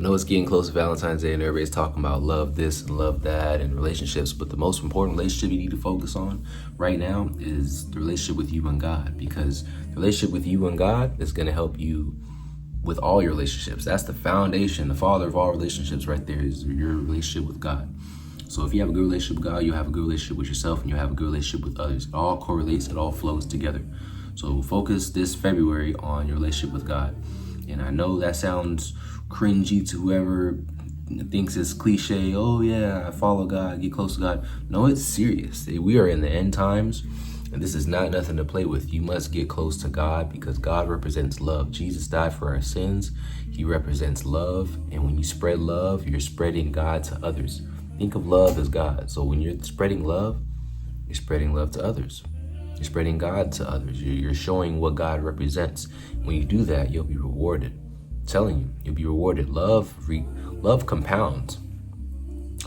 I know it's getting close to Valentine's Day and everybody's talking about love this and love that and relationships, but the most important relationship you need to focus on right now is the relationship with you and God, because the relationship with you and God is going to help you with all your relationships. That's the foundation, the father of all relationships right there is your relationship with God. So if you have a good relationship with God, you'll have a good relationship with yourself and you'll have a good relationship with others. It all correlates, it all flows together. So focus this February on your relationship with God. And I know that sounds cringy to whoever thinks it's cliche. Oh yeah, I follow God, get close to God. No, it's serious. We are in the end times, and this is not nothing to play with. You must get close to God because God represents love. Jesus died for our sins. He represents love. And when you spread love, you're spreading God to others. Think of love as God. So when you're spreading love to others. You're spreading God to others. You're showing what God represents. When you do that, you'll be rewarded. I'm telling you, you'll be rewarded. Love compounds.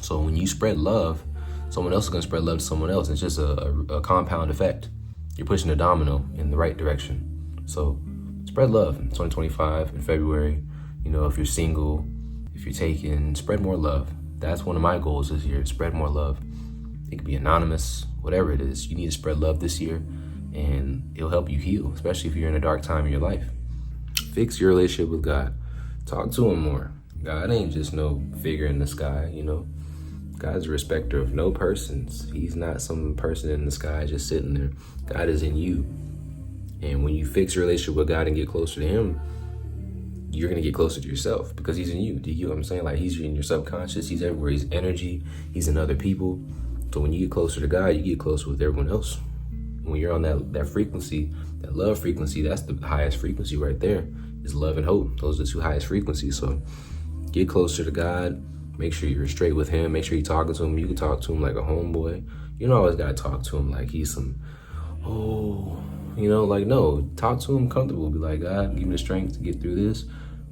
So when you spread love, someone else is going to spread love to someone else. It's just a compound effect. You're pushing a domino in the right direction. So spread love in 2025 in February. You know, if you're single, if you're taken, spread more love. That's one of my goals this year, spread more love. It could be anonymous, whatever it is. You need to spread love this year and it'll help you heal, especially if you're in a dark time in your life. Fix your relationship with God. Talk to him more. God ain't just no figure in the sky, you know. God's a respecter of no persons. He's not some person in the sky just sitting there. God is in you. And when you fix your relationship with God and get closer to him, you're going to get closer to yourself because he's in you. Do you get what I'm saying? Like he's in your subconscious. He's everywhere. He's energy. He's in other people. So when you get closer to God, you get closer with everyone else. When you're on that frequency, that love frequency, that's the highest frequency right there, is love and hope. Those are the two highest frequencies. So get closer to God. Make sure you're straight with him. Make sure you're talking to him. You can talk to him like a homeboy. You don't always got to talk to him like he's some, no. Talk to him comfortable. Be like, God, give me the strength to get through this.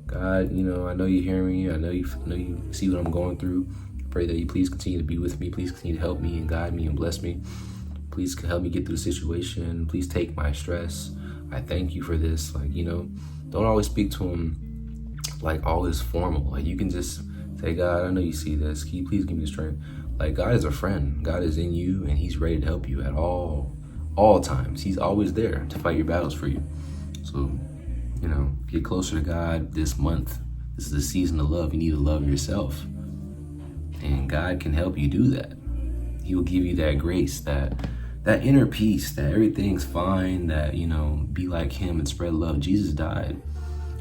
God, I know you hear me. I know you see what I'm going through. Pray that you please continue to be with me. Please continue to help me and guide me and bless me. Please help me get through the situation. Please take my stress. I thank you for this. Don't always speak to him like always formal. Like you can just say, God, I know you see this. Can you please give me the strength? Like God is a friend. God is in you and he's ready to help you at all times. He's always there to fight your battles for you. So, get closer to God this month. This is the season of love. You need to love yourself. And God can help you do that. He will give you that grace, that inner peace, that everything's fine, that, be like him and spread love. Jesus died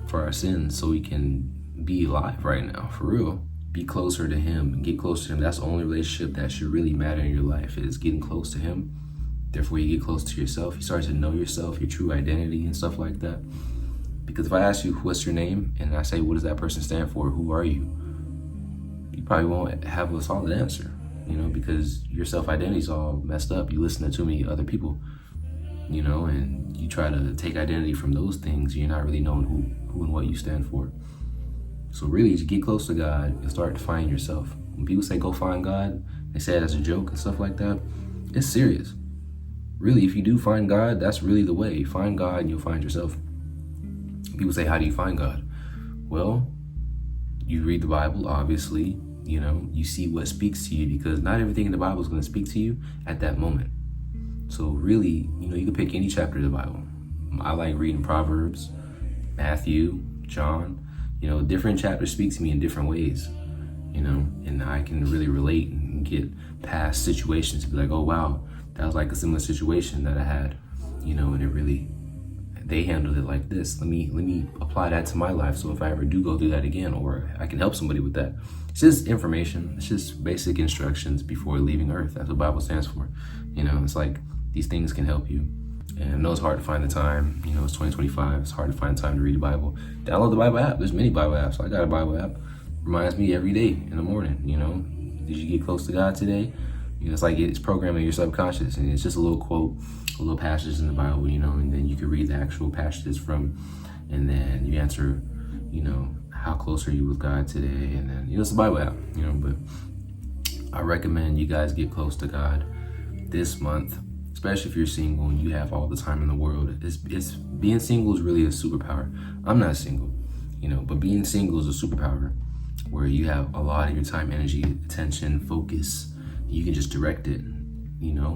for our sins so we can be alive right now, for real. Be closer to him and get closer to him. That's the only relationship that should really matter in your life is getting close to him. Therefore, you get close to yourself. You start to know yourself, your true identity and stuff like that. Because if I ask you, what's your name? And I say, what does that person stand for? Who are you? You probably won't have a solid answer, because your self-identity is all messed up. You listen to too many other people, and you try to take identity from those things. You're not really knowing who and what you stand for. So really, to get close to God and start to find yourself. When people say, go find God, they say it as a joke and stuff like that. It's serious. Really, if you do find God, that's really the way. Find God and you'll find yourself. People say, how do you find God? Well, you read the Bible, obviously. You see what speaks to you because not everything in the Bible is going to speak to you at that moment. So really, you can pick any chapter of the Bible. I like reading Proverbs, Matthew, John. Different chapters speak to me in different ways, and I can really relate and get past situations to be like, oh, wow, that was like a similar situation that I had, and it really, they handled it like this. Let me apply that to my life. So if I ever do go through that again, or I can help somebody with that. It's just information. It's just basic instructions before leaving Earth. That's what Bible stands for. It's like these things can help you. And I know it's hard to find the time. It's 2025. It's hard to find time to read the Bible. Download the Bible app. There's many Bible apps. I got a Bible app. Reminds me every day in the morning, Did you get close to God today? It's like it's programming your subconscious. And it's just a little quote, a little passage in the Bible, and then you can read the actual passages from, and then you answer, how close are you with God today? And then, it's a Bible app, but I recommend you guys get close to God this month, especially if you're single and you have all the time in the world. It's being single is really a superpower. I'm not single, but being single is a superpower. where you have a lot of your time, energy, attention, focus. You can just direct it,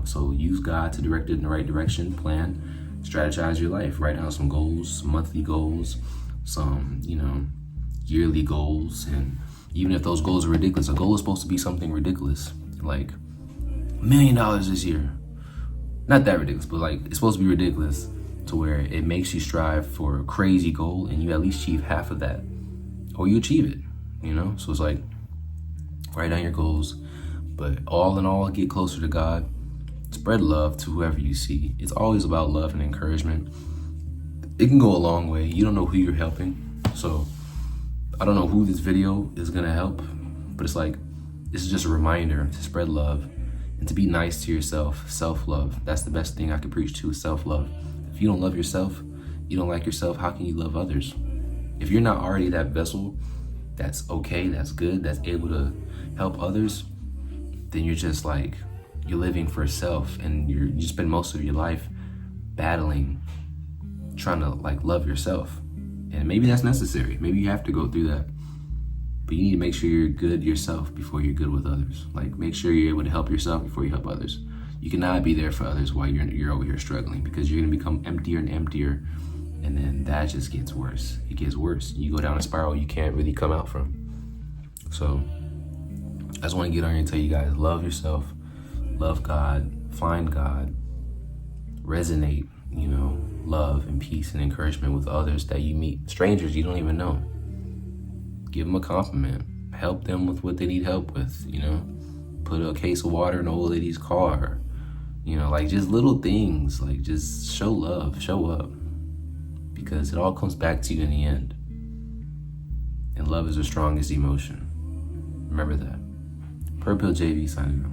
So use God to direct it in the right direction, plan, strategize your life, write down some goals, some monthly goals, some, yearly goals. And even if those goals are ridiculous, a goal is supposed to be something ridiculous, like $1 million this year. Not that ridiculous, but like it's supposed to be ridiculous to where it makes you strive for a crazy goal and you at least achieve half of that, or you achieve it, So it's like, write down your goals, but all in all, get closer to God. Spread love to whoever you see. It's always about love and encouragement. It can go a long way. You don't know who you're helping. So I don't know who this video is gonna help, but it's like, this is just a reminder to spread love and to be nice to yourself. Self-love. That's the best thing I could preach to, is self-love. If you don't love yourself, you don't like yourself, how can you love others? If you're not already that vessel that's okay, that's good, that's able to help others, then you're just like, you're living for self, and you spend most of your life battling, trying to like love yourself. And maybe that's necessary. Maybe you have to go through that. But you need to make sure you're good yourself before you're good with others. Like, make sure you're able to help yourself before you help others. You cannot be there for others while you're over here struggling, because you're gonna become emptier and emptier, and then that just gets worse. It gets worse. You go down a spiral you can't really come out from. So I just want to get on here and tell you guys, love yourself, love God, find God, resonate, love and peace and encouragement with others that you meet, strangers you don't even know. Give them a compliment, help them with what they need help with, put a case of water in an old lady's car, like just little things, like just show love, show up, because it all comes back to you in the end. And love is the strongest emotion. Remember that. Purple JV signing out.